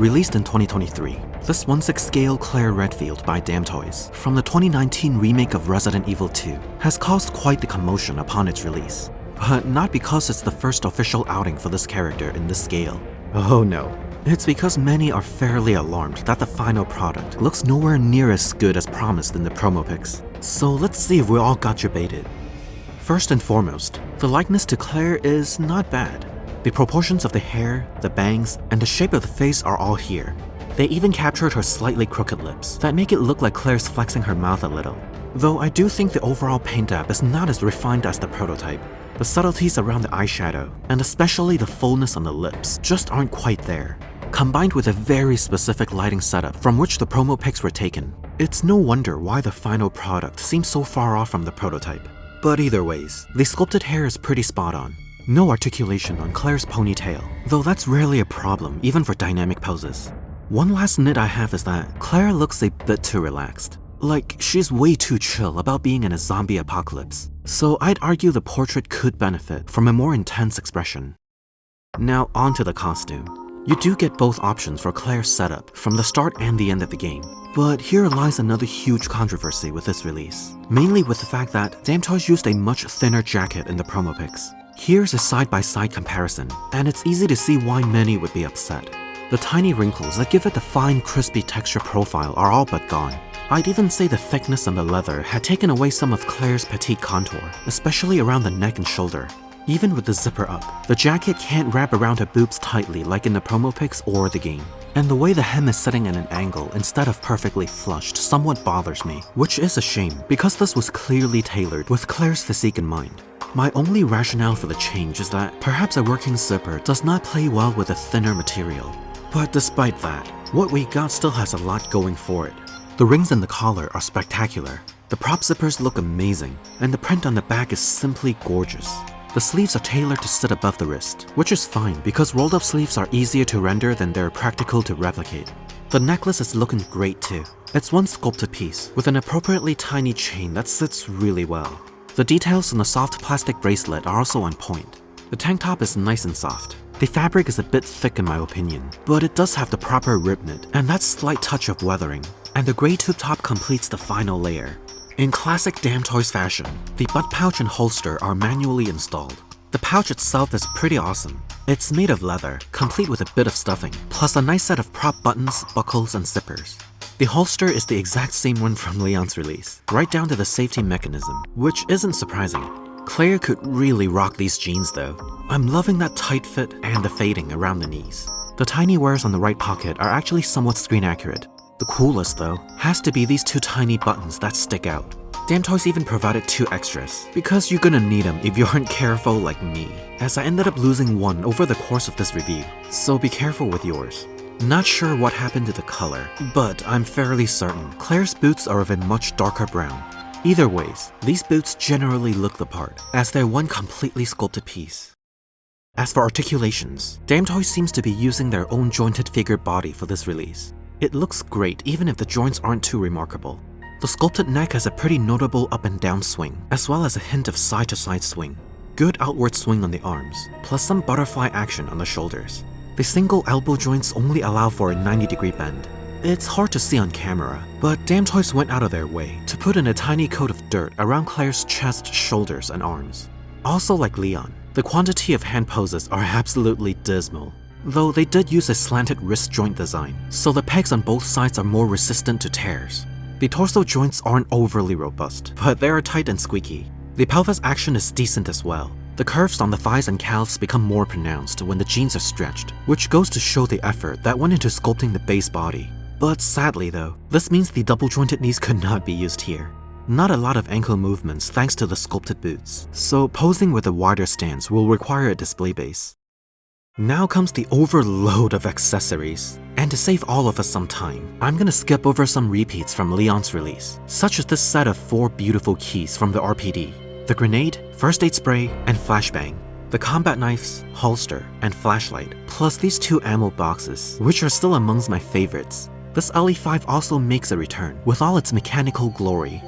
Released in 2023, this 1/6 scale Claire Redfield by Damtoys from the 2019 remake of Resident Evil 2 has caused quite the commotion upon its release. But not because it's the first official outing for this character in this scale. Oh no. It's because many are fairly alarmed that the final product looks nowhere near as good as promised in the promo pics. So let's see if we all got you baited. First and foremost, the likeness to Claire is not bad. The proportions of the hair, the bangs, and the shape of the face are all here. They even captured her slightly crooked lips that make it look like Claire's flexing her mouth a little. Though I do think the overall paint app is not as refined as the prototype. The subtleties around the eyeshadow, and especially the fullness on the lips, just aren't quite there. Combined with a very specific lighting setup from which the promo pics were taken, it's no wonder why the final product seems so far off from the prototype. But either ways, the sculpted hair is pretty spot on. No articulation on Claire's ponytail, though that's rarely a problem even for dynamic poses. One last nit I have is that Claire looks a bit too relaxed. Like, she's way too chill about being in a zombie apocalypse. So I'd argue the portrait could benefit from a more intense expression. Now on to the costume. You do get both options for Claire's setup from the start and the end of the game. But here lies another huge controversy with this release, mainly with the fact that Damtoys used a much thinner jacket in the promo pics. Here's a side-by-side comparison, and it's easy to see why many would be upset. The tiny wrinkles that give it the fine, crispy texture profile are all but gone. I'd even say the thickness on the leather had taken away some of Claire's petite contour, especially around the neck and shoulder. Even with the zipper up, the jacket can't wrap around her boobs tightly like in the promo pics or the game. And the way the hem is sitting at an angle instead of perfectly flushed somewhat bothers me, which is a shame because this was clearly tailored with Claire's physique in mind. My only rationale for the change is that perhaps a working zipper does not play well with a thinner material. But despite that, what we got still has a lot going for it. The rings in the collar are spectacular, the prop zippers look amazing, and the print on the back is simply gorgeous. The sleeves are tailored to sit above the wrist, which is fine because rolled up sleeves are easier to render than they're practical to replicate. The necklace is looking great too. It's one sculpted piece with an appropriately tiny chain that sits really well. The details on the soft plastic bracelet are also on point. The tank top is nice and soft. The fabric is a bit thick in my opinion, but it does have the proper rib knit and that slight touch of weathering. And the grey tube top completes the final layer. In classic Damtoys fashion, the butt pouch and holster are manually installed. The pouch itself is pretty awesome. It's made of leather, complete with a bit of stuffing, plus a nice set of prop buttons, buckles, and zippers. The holster is the exact same one from Leon's release, right down to the safety mechanism, which isn't surprising. Claire could really rock these jeans though. I'm loving that tight fit and the fading around the knees. The tiny wears on the right pocket are actually somewhat screen accurate. The coolest though, has to be these two tiny buttons that stick out. Damtoys even provided two extras, because you're gonna need them if you aren't careful like me, as I ended up losing one over the course of this review, so be careful with yours. Not sure what happened to the color, but I'm fairly certain Claire's boots are of a much darker brown. Either ways, these boots generally look the part, as they're one completely sculpted piece. As for articulations, Damtoys seems to be using their own jointed figure body for this release. It looks great even if the joints aren't too remarkable. The sculpted neck has a pretty notable up and down swing, as well as a hint of side to side swing. Good outward swing on the arms, plus some butterfly action on the shoulders. The single elbow joints only allow for a 90-degree bend. It's hard to see on camera, but Damtoys went out of their way to put in a tiny coat of dirt around Claire's chest, shoulders, and arms. Also like Leon, the quantity of hand poses are absolutely dismal. Though they did use a slanted wrist joint design, so the pegs on both sides are more resistant to tears. The torso joints aren't overly robust, but they are tight and squeaky. The pelvis action is decent as well. The curves on the thighs and calves become more pronounced when the jeans are stretched, which goes to show the effort that went into sculpting the base body. But sadly though, this means the double-jointed knees could not be used here. Not a lot of ankle movements thanks to the sculpted boots, so posing with a wider stance will require a display base. Now comes the overload of accessories. And to save all of us some time, I'm gonna skip over some repeats from Leon's release, such as this set of 4 beautiful keys from the RPD. The grenade, first aid spray, and flashbang. The combat knives, holster, and flashlight, plus these 2 ammo boxes, which are still amongst my favorites. This LE5 also makes a return, with all its mechanical glory.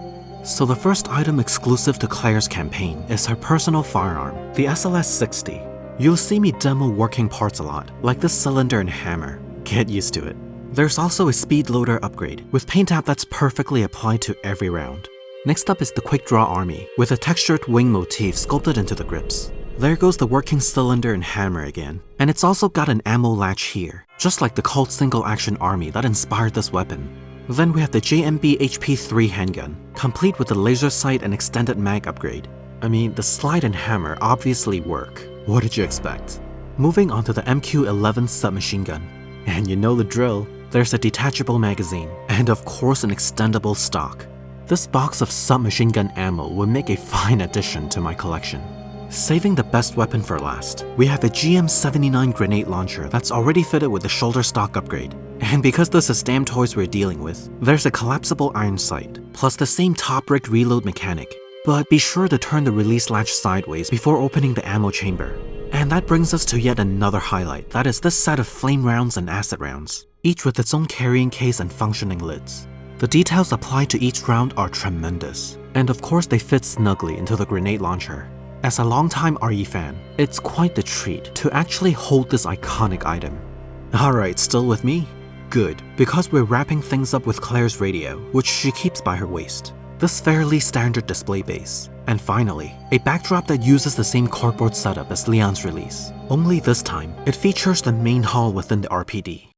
So the first item exclusive to Claire's campaign is her personal firearm, the SLS-60. You'll see me demo working parts a lot, like this cylinder and hammer. Get used to it. There's also a speed loader upgrade, with paint app that's perfectly applied to every round. Next up is the Quick Draw Army, with a textured wing motif sculpted into the grips. There goes the working cylinder and hammer again, and it's also got an ammo latch here, just like the Colt single-action army that inspired this weapon. Then we have the JMB HP3 handgun, complete with the laser sight and extended mag upgrade. I mean, the slide and hammer obviously work. What did you expect? Moving on to the MQ-11 submachine gun. And you know the drill, there's a detachable magazine, and of course an extendable stock. This box of submachine gun ammo would make a fine addition to my collection. Saving the best weapon for last, we have a GM79 grenade launcher that's already fitted with the shoulder stock upgrade. And because this is Damtoys we're dealing with, there's a collapsible iron sight, plus the same top-rigged reload mechanic. But be sure to turn the release latch sideways before opening the ammo chamber. And that brings us to yet another highlight, that is this set of flame rounds and acid rounds, each with its own carrying case and functioning lids. The details applied to each round are tremendous, and of course they fit snugly into the grenade launcher. As a longtime RE fan, it's quite the treat to actually hold this iconic item. Alright, still with me? Good, because we're wrapping things up with Claire's radio, which she keeps by her waist. This fairly standard display base. And finally, a backdrop that uses the same cardboard setup as Leon's release. Only this time, it features the main hall within the RPD.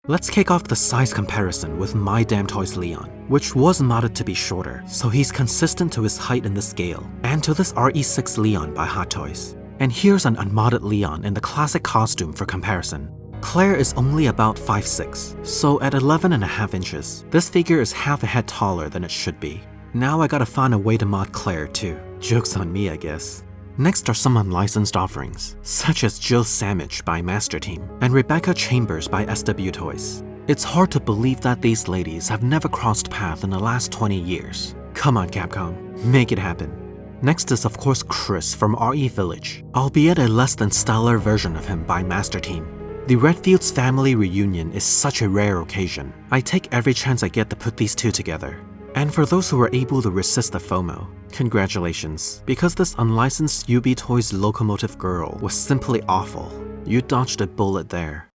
Let's kick off the size comparison with my Damtoys Leon, which was modded to be shorter, so he's consistent to his height in the scale, and to this RE6 Leon by Hot Toys. And here's an unmodded Leon in the classic costume for comparison. Claire is only about 5'6", so at 11.5 inches, this figure is half a head taller than it should be. Now I gotta find a way to mod Claire too. Joke's on me, I guess. Next are some unlicensed offerings, such as Jill Samich by Master Team and Rebecca Chambers by SW Toys. It's hard to believe that these ladies have never crossed paths in the last 20 years. Come on Capcom, make it happen. Next is of course Chris from RE Village, albeit a less than stellar version of him by Master Team. The Redfield's family reunion is such a rare occasion. I take every chance I get to put these two together. And for those who were able to resist the FOMO, congratulations, because this unlicensed UB Toys Locomotive Girl was simply awful. You dodged a bullet there.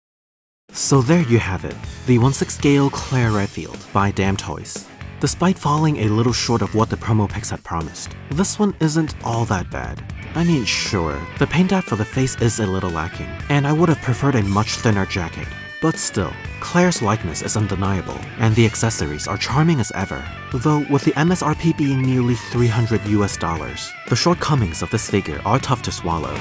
So there you have it, the 1/6 scale Claire Redfield by Damtoys. Despite falling a little short of what the promo pics had promised, this one isn't all that bad. I mean, sure, the paint app for the face is a little lacking, and I would have preferred a much thinner jacket. But still, Claire's likeness is undeniable, and the accessories are charming as ever. Though with the MSRP being nearly $300 US, the shortcomings of this figure are tough to swallow.